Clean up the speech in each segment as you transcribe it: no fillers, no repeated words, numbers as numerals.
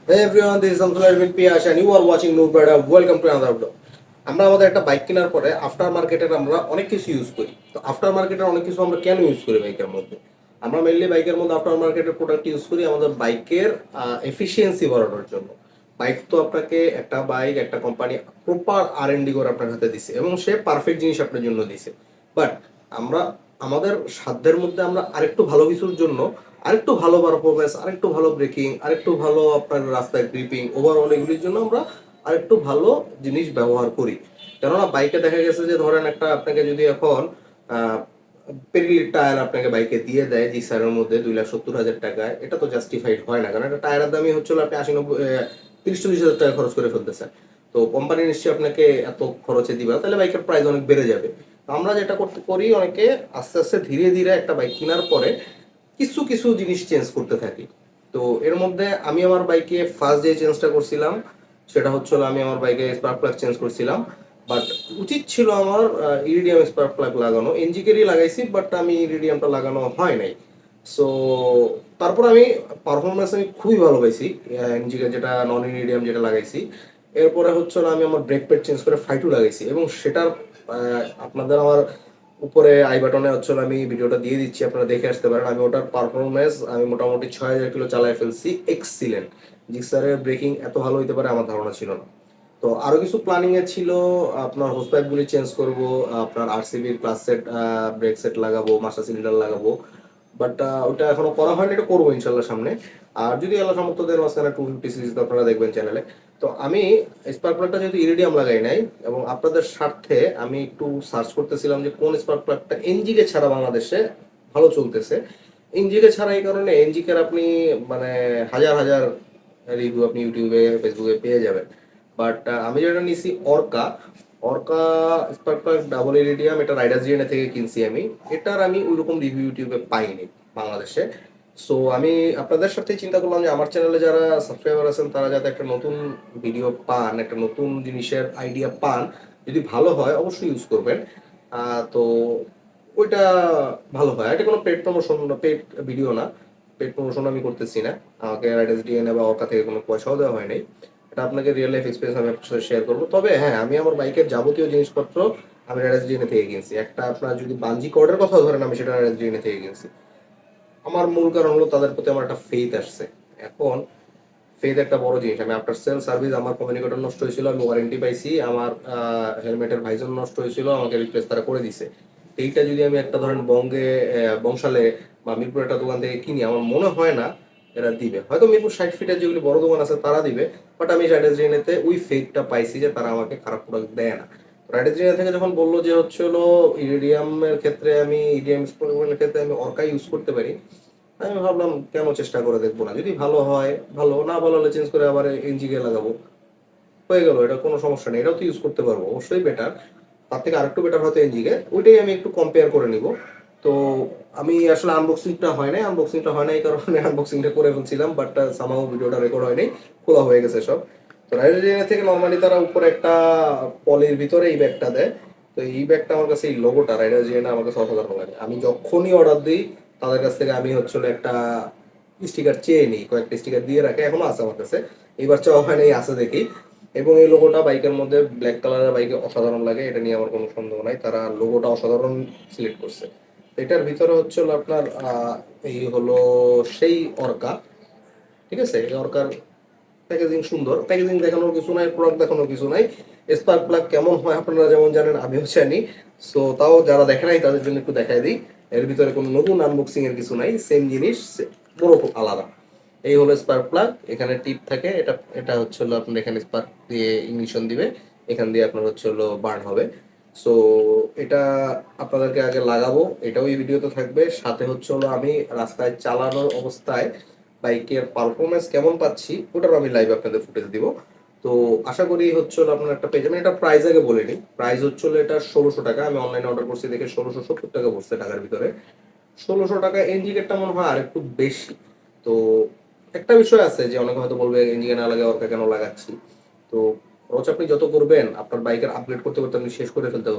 Hey everyone, this is Samsular with Piyash and you are watching Noobada. Welcome to another vlog. আমরা আমাদের একটা bike কেনার পরে after মার্কেটের আমরা অনেক কিছু ইউজ করি। তো আফটার মার্কেটের অনেক কিছু আমরা কেন ইউজ করি বাইকের মধ্যে? আমরা মেইনলি বাইকের মধ্যে আফটার মার্কেটের প্রোডাক্ট ইউজ করি আমাদের বাইকের এফিসিয়েন্সি বাড়ানোর জন্য। বাইক তো আপনাকে একটা বাইক একটা কোম্পানি প্রপার আর&ডি করে আপনার হাতে দিছে এবং সে পারফেক্ট জিনিস আপনার জন্য দিছে। বাট আমরা আমাদের সাধ্যের মধ্যে আমরা আরেকটু ভালো কিছুর জন্য আরেকটু ভালো পারফরমেন্স, আরেকটু ভালো ব্রেকিং, আরেকটু ভালো আপনার রাস্তায় গ্রিপিং, ওভারঅল এগুলির জন্য আমরা আরেকটু ভালো জিনিস ব্যবহার করি। কেননা বাইকে দেখা গেছে যে ধরেন একটা আপনাকে যদি এখন পেরিলি টায়ার আপনাকে বাইকে দিয়ে দেয় জিক্সারের মধ্যে 2,70,000 টাকায়, এটা তো জাস্টিফাইড হয় না, কারণ একটা টায়ারের দামই হচ্ছে আপনি 30-40 হাজার টাকা খরচ করে ফেলতেছেন। তো কোম্পানি নিশ্চয়ই আপনাকে এত খরচে দিবে না, তাহলে বাইকের প্রাইস অনেক বেড়ে যাবে। তো আমরা যেটা করতে করি অনেকে আস্তে আস্তে ধীরে ধীরে একটা বাইক কেনার পরে কিছু কিছু জিনিস চেঞ্জ করতে থাকি। তো এর মধ্যে আমি আমার বাইকে ফার্স্ট যে চেঞ্জটা করছিলাম সেটা হচ্ছে আমি আমার বাইকে স্পার্ক প্লাগ চেঞ্জ করছিলাম। বাট উচিত ছিল আমার ইরিডিয়াম স্পার্ক প্লাগ লাগানো, এনজিকেরই লাগাইছি, বাট আমি ইরিডিয়ামটা লাগানো হয় নাই। সো তারপর আমি পারফরমেন্স আমি খুবই ভালো পাইছি এনজিকে, যেটা নন ইরিডিয়াম যেটা লাগাইছি। এরপরে হচ্ছে আমি আমার ব্রেক প্যাড চেঞ্জ করে ফাইটু লাগাইছি এবং সেটার আপনাদের আমার উপরে আই বাটনে হচ্ছে আমি ভিডিওটা দিয়ে দিচ্ছি, আপনারা দেখে আসতে পারেন। আমি ওটার পারফরমেন্স আমি মোটামুটি 6,000 কিলো চালায় ফেলছি, এক্সিলেন্ট। জিক্সারের ব্রেকিং এত ভালো হইতে পারে আমার ধারণা ছিল না। তো আরো কিছু প্ল্যানিং এ ছিল, আপনার হোস পাইপ গুলি চেঞ্জ করব, আপনার আরসিবির ক্লাস সেট ব্রেক সেট লাগাবো, মাস্টার সিলিন্ডার লাগাবো। বাট ওটা এখনো করা হয়নি, এটা করবো ইনশাল্লাহ সামনে। আর যদি আল্লাহ সমর্থ দেন মাঝখানে 250 সিরিজ তো আপনারা দেখবেন চ্যানেলে। তো আমি স্পার্ক প্লাগটা যেহেতু ইরিডিয়াম লাগাই নাই, এবং আপনাদের স্বার্থে আমি একটু সার্চ করতেছিলাম যে কোন স্পার্ক প্লাগটা এনজিকে ছাড়া বাংলাদেশে ভালো চলতেছে। এনজিকে ছাড়া এই কারণে এনজিকের আপনি মানে হাজার হাজার রিভিউ আপনি ইউটিউবে ফেসবুকে পেয়ে যাবেন। বাট আমি যেটা নিছি Orca, Orca spark plug double iridium, এটা রাইডার্স জিএনএ থেকে কিনছি আমি। এটার আমি ওইরকম রিভিউ ইউটিউবে পাইনি বাংলাদেশে। সো আমি আপনাদের সাথে চিন্তা করলাম যে আমার চ্যানেলে যারা সাবস্ক্রাইবার আছেন তারা যাতে একটা নতুন ভিডিও পান, একটা নতুন জিনিসের আইডিয়া পান, যদি ভালো হয় অবশ্যই ইউজ করবেন। তো ওইটা ভালো হয়। এটা কোনো পেড প্রমোশন, পেড ভিডিও না, পেড প্রমোশন আমি করতেছি না। আমাকে রাইডার্স ডিএনএ বা অর্কা থেকে কোনো পয়সাও দেওয়া হয় নাই। এটা আপনাকে রিয়েল লাইফ এক্সপিরিয়েন্স আমি আপনার সাথে শেয়ার করবো। তবে হ্যাঁ, আমি আমার বাইকের যাবতীয় জিনিসপত্র আমি রাইডার্স ডিএনএ থেকে কিনছি। একটা আপনার যদি বানজি কর্ডের কথা ধরেন, আমি সেটা রাইডার্স ডিএনএ থেকে কিনছি। আমার মূল কারণ হলো তাদের প্রতি আমার একটা ফেথ আসছে। এখন ফেথ একটা বড় জিনিস। আমি আফটার সেল সার্ভিস, আমার কমিউনিকেটর নষ্ট হয়েছিল, আমি ওয়ারেন্টি পাইছি, আমার হেলমেটের ভাইজন নষ্ট হয়েছিল, আমাকে রিপ্লেস তারা করে দিছে। এইটা যদি আমি একটা ধরেন বংশালে বা মিরপুর একটা দোকান থেকে কিনি, আমার মনে হয় না এরা দিবে। হয়তো মিরপুর 60 ফিটের যেগুলি বড় দোকান আছে তারা দিবে, বাট আমি রাইডার্স ডিএনএতে ওই ফেথটা পাইছি যে তারা আমাকে খারাপ প্রোডাক্ট দেয় না। রাইডার্স ডিএনএ থেকে যখন বললো যে হচ্ছে হলো ইরিডিয়ামের ক্ষেত্রে আমি ইরিডিয়াম এর ক্ষেত্রে আমি অর্কা ইউজ করতে পারি, আমি ভাবলাম কেন চেষ্টা করে দেখবো না, যদি ভালো হয় ভালো, না ভালো হলে চেঞ্জ করে আবার এনজিকে লাগাবো, হয়ে গেল। এটা কোনো সমস্যা নেই, এটাও তো ইউজ করতে পারবো, অবশ্যই বেটার। তার থেকে আরেকটু বেটার হয়তো এনজিকে, ওইটাই আমি একটু কম্পেয়ার করে নিব। তো আমি আসলে আনবক্সিংটা হয় নাই এই কারণে আনবক্সিংটা করে ফেলছিলাম, বাট সামাও ভিডিওটা রেকর্ড হয় নাই, খোলা হয়ে গেছে সব। তো রাইডার থেকে নর্মালি তারা উপরে একটা পলির ভিতরে এই ব্যাগটা দেয়। তো এই ব্যাগটা আমার কাছে, এই লোগোটা রাইডার জিএনএ আমার কাছে অসাধারণ লাগে। আমি যখনই অর্ডার দিই তাদের কাছ থেকে আমি হচ্ছে হলো একটা স্টিকার চেয়ে নিই, কয়েকটা স্টিকার দিয়ে রাখে, এখনো আছে আমার কাছে। এইবার চাওয়া হয় নাই, আছে দেখি। এবং এই লোগোটা বাইকের মধ্যে ব্ল্যাক কালারের বাইকে অসাধারণ লাগে, এটা নিয়ে আমার কোনো সন্দেহ নাই, তারা লোগোটা অসাধারণ সিলেক্ট করছে। তো এটার ভিতরে হচ্ছে হলো আপনার এই হলো সেই অর্কা, ঠিক আছে। এই অর্কার প্যাকেজিং সুন্দর, প্যাকেজিং দেখানোর কিছু নাই, প্রোডাক্ট দেখানোর কিছু নাই। স্পার্ক প্লাগ কেমন হয় আপনারা যেমন জানেন, আমিও জানি। সো তাও যারা দেখে নাই তাদের জন্য একটু দেখাই দিই। এর ভিতরে কোনো নতুন আনবক্সিং এর কিছু নাই, সেম জিনিস, পুরো আলাদা। এই হলো স্পার্ক প্লাগ, এখানে টিপ থাকে, এটা এটা হচ্ছে হলো আপনার এখানে স্পার্ক দিয়ে ইগনিশন দিবে, এখান দিয়ে আপনার হচ্ছে হলো বার্ন হবে। সো এটা আপনাদেরকে আগে লাগাবো, এটাও এই ভিডিওতে থাকবে। সাথে হচ্ছে হলো আমি রাস্তায় চালানোর অবস্থায় বাইকের পারফরমেন্স কেমন পাচ্ছি ওটার আমি লাইভ আপনাদের ফুটেজ দিব। তো আশা করি হচ্ছে হলো আপনার একটা পেজ, আমি এটা প্রাইস আগে বলে নিই। প্রাইস হচ্ছে হলো এটা 1600 টাকা, আমি অনলাইনে অর্ডার করছি দেখে 1670 টাকা পড়ছে ঢাকার ভিতরে। 1600 টাকা। এনজিকেটটা মনে হয় আর একটু বেশি। তো একটা বিষয় আছে যে অনেকে হয়তো বলবে এনজিকে না লাগে অর্কা কেন লাগাচ্ছি। তো খরচ আপনি যত করবেন আপনার বাইকের আপগ্রেড করতে করতে আপনি শেষ করে ফেলতে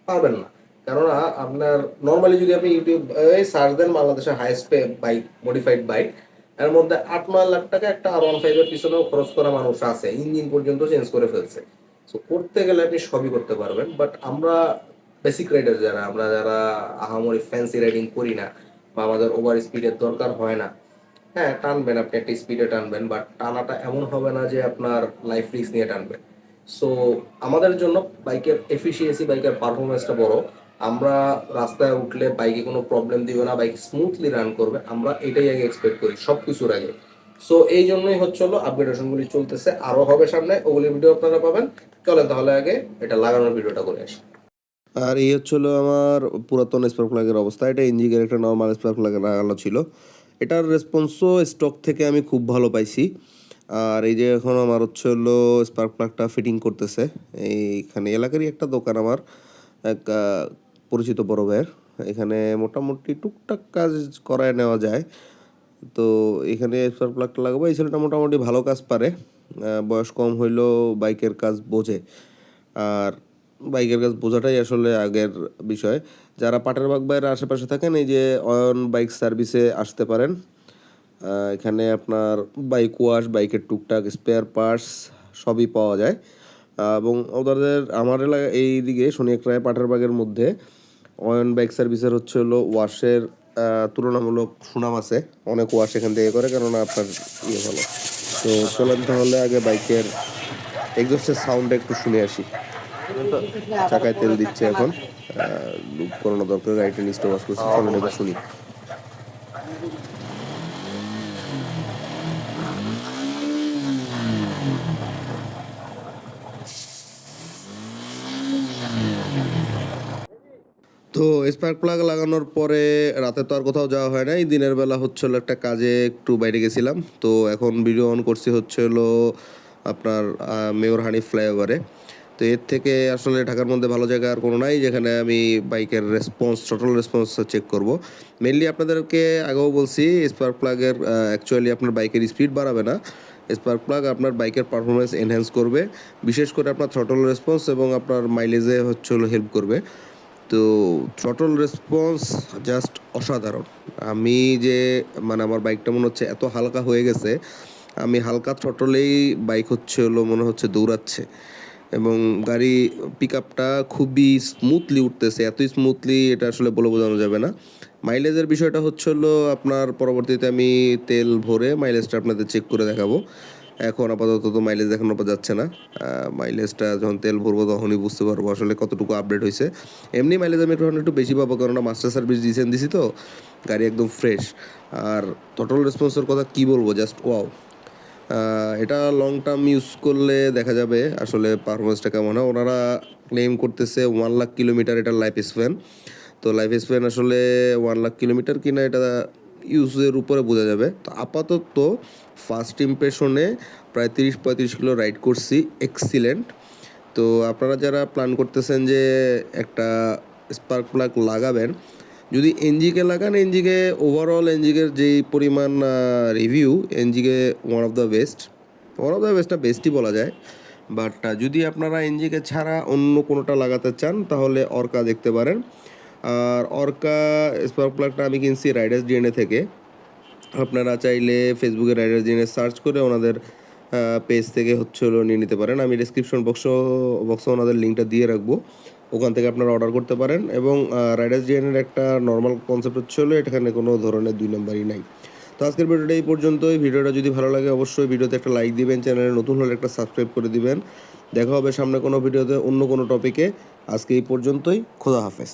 পারবেন না। কেননা আপনার নর্মালি যদি আপনি ইউটিউব সার্চ দেন বাংলাদেশের হাইয়েস্ট বাইক, মডিফাইড বাইক, এর মধ্যে 8-9 লাখ টাকা একটা R15 এর পিছনেও খরচ করা মানুষ আছে, ইঞ্জিন পর্যন্ত চেঞ্জ করে ফেলছে। সো করতে গেলে আপনি সবই করতে পারবেন, বাট আমরা বেসিক রাইডার যারা, আমরা যারা আহামরি ফ্যান্সি রাইডিং করি না বা আমাদের ওভার স্পিডের দরকার হয় না, হ্যাঁ টানবেন, আপনি একটা স্পিডে টানবেন, বাট টানাটা এমন হবে না যে আপনার লাইফ রিস্ক নিয়ে টানবেন। সো আমাদের জন্য বাইকের এফিসিয়েন্সি, বাইকের পারফরমেন্সটা বড়। আমরা রাস্তায় উঠলে বাইকে কোনো প্রবলেম দিবে না, বাইক স্মুথলি রান করবে, আমরা এটাই আগে এক্সপেক্ট করি সব কিছুর আগে। সো এই জন্যই হচ্ছে হলো আপগ্রেডেশনগুলি চলতেছে, আরও হবে সামনে, ওগুলি ভিডিও আপনারা পাবেন। চলেন তাহলে আগে এটা লাগানোর ভিডিওটা করে আসি। আর এই হচ্ছিল আমার পুরাতন স্পার্ক প্লাগের অবস্থা। এটা ইঞ্জিনের একটা নর্মাল স্পার্ক প্লাগের লাগানো ছিল। এটার রেসপন্সও স্টক থেকে আমি খুব ভালো পাইছি। আর এই যে এখন আমার হচ্ছে হলো স্পার্ক প্লাগটা ফিটিং করতেছে এইখানে এলাকারই একটা দোকান, আমার এক পরিচিত বড় ভাইয়ের। এখানে মোটামুটি টুকটাক কাজ করায় নেওয়া যায়। তো এখানে স্পার্ক প্লাগটা লাগাবো। এই ছেলেটা মোটামুটি ভালো কাজ পারে, বয়স কম হইলেও বাইকের কাজ বোঝে। আর বাইকের কাজ বোঝাটাই আসলে আগের বিষয়। যারা পাটেরবাগ বাইরের আশেপাশে থাকেন, এই যে অয়ন বাইক সার্ভিসে আসতে পারেন। এখানে আপনার বাইক ওয়াশ, বাইকের টুকটাক স্পেয়ার পার্টস সবই পাওয়া যায়। এবং ওদের আমার এলাকা এই দিকে শনিয়াকড়ায় পাটেরবাগের মধ্যে অয়ন বাইক সার্ভিসের হচ্ছে হলো ওয়াশের তুলনামূলক সুনাম আছে। অনেক ওয়াশ এখান থেকে করে, কেননা আপনার ইয়ে ভালো। তো চলেন তাহলে আগে বাইকের এক্সস্টের সাউন্ডটা একটু শুনে আসি। চাকায় তেল দিচ্ছে এখন, লুপ করানো দরকার, গাড়িটা নিচটা ওয়াশ করছে, চলেন এবার শুনি। তো স্পার্ক প্লাগ লাগানোর পরে রাতে তো আর কোথাও যাওয়া হয় না, এই দিনের বেলা হচ্ছিল একটা কাজে একটু বাইরে গেছিলাম। তো এখন ভিডিও অন করছি হচ্ছে হলো আপনার মেয়র হানিফ ফ্লাইওভারে। তো এর থেকে আসলে ঢাকার মধ্যে ভালো জায়গা আর কোনো নাই যেখানে আমি বাইকের রেসপন্স, টোটাল রেসপন্স চেক করব। মেনলি আপনাদেরকে আগেও বলছি, স্পার্ক প্লাগের অ্যাকচুয়ালি আপনার বাইকের স্পিড বাড়াবে না, স্পার্ক প্লাগ আপনার বাইকের পারফরমেন্স এনহ্যান্স করবে, বিশেষ করে আপনার থ্রটল রেসপন্স এবং আপনার মাইলেজে হচ্ছে হলো হেল্প করবে। তো থ্রটল রেসপন্স জাস্ট অসাধারণ। আমি যে মানে আমার বাইকটা মনে হচ্ছে এত হালকা হয়ে গেছে, আমি হালকা থ্রটলেই বাইক হচ্ছে হলো মনে হচ্ছে দৌড়াচ্ছে। এবং গাড়ি পিক আপটা খুবই স্মুথলি উঠতেছে, এতই স্মুথলি এটা আসলে বলে বোঝানো যাবে না। মাইলেজের বিষয়টা হচ্ছে হলো আপনার পরবর্তীতে আমি তেল ভরে মাইলেজটা আপনাদের চেক করে দেখাবো। এখন আপাতত তো মাইলেজ দেখানো যাচ্ছে না। মাইলেজটা যখন তেল ভরবো তখনই বুঝতে পারবো আসলে কতটুকু আপডেট হয়েছে। এমনি মাইলেজ আমি একটু বেশি পাবো, কারণ মাস্টার সার্ভিস দিছি তো, গাড়ি একদম ফ্রেশ। আর টোটাল রেসপন্সের কথা কি বলবো, জাস্ট ওয়াও। এটা লং টার্ম ইউজ করলে দেখা যাবে আসলে পারফরমেন্সটা কেমন হয়। ওনারা ক্লেম করতেছে 1 লাখ কিলোমিটার এটার লাইফ স্প্যান। তো লাইফ স্প্যান আসলে 1 লাখ কিলোমিটার কিনা এটা ইউজের উপরে বোঝা যাবে। তো আপাতত ফার্স্ট ইমপ্রেশনে প্রায় 30-35 কিলো রাইড করছি, এক্সিলেন্ট। তো আপনারা যারা প্ল্যান করতেছেন যে একটা স্পার্ক প্লাগ লাগাবেন, যদি এনজিকে লাগান, এনজিকে ওভারঅল এনজিকের যেই পরিমাণ review, এনজিকে one of the best না, বেস্টই বলা যায়। বাট যদি আপনারা এনজিকে ছাড়া অন্য কোনোটা লাগাতে চান তাহলে অর্কা দেখতে পারেন। আর অর্কা স্পার্ক প্লাগটা আমি কিনছি রাইডার্স ডিএনএ থেকে। আপনারা চাইলে ফেসবুকে রাইডার্স ডিএনএ সার্চ করে ওনাদের পেজ থেকে হচ্ছে হলো নিয়ে নিতে পারেন। আমি ডিসক্রিপশন বক্সে ওনাদের লিঙ্কটা দিয়ে রাখবো, ওখান থেকে আপনারা অর্ডার করতে পারেন। এবং রাইডার্স ডিএনএর একটা নর্মাল কনসেপ্ট হচ্ছে হলো এখানে কোনো ধরনের 2 নম্বরই নাই। তো আজকের ভিডিওটা এই পর্যন্তই। ভিডিওটা যদি ভালো লাগে অবশ্যই ভিডিওতে একটা লাইক দিবেন, চ্যানেলে নতুন হলে একটা সাবস্ক্রাইব করে দিবেন। দেখা হবে সামনে কোনো ভিডিওতে অন্য কোনো টপিকে। আজকে এই পর্যন্তই, খোদা হাফেজ।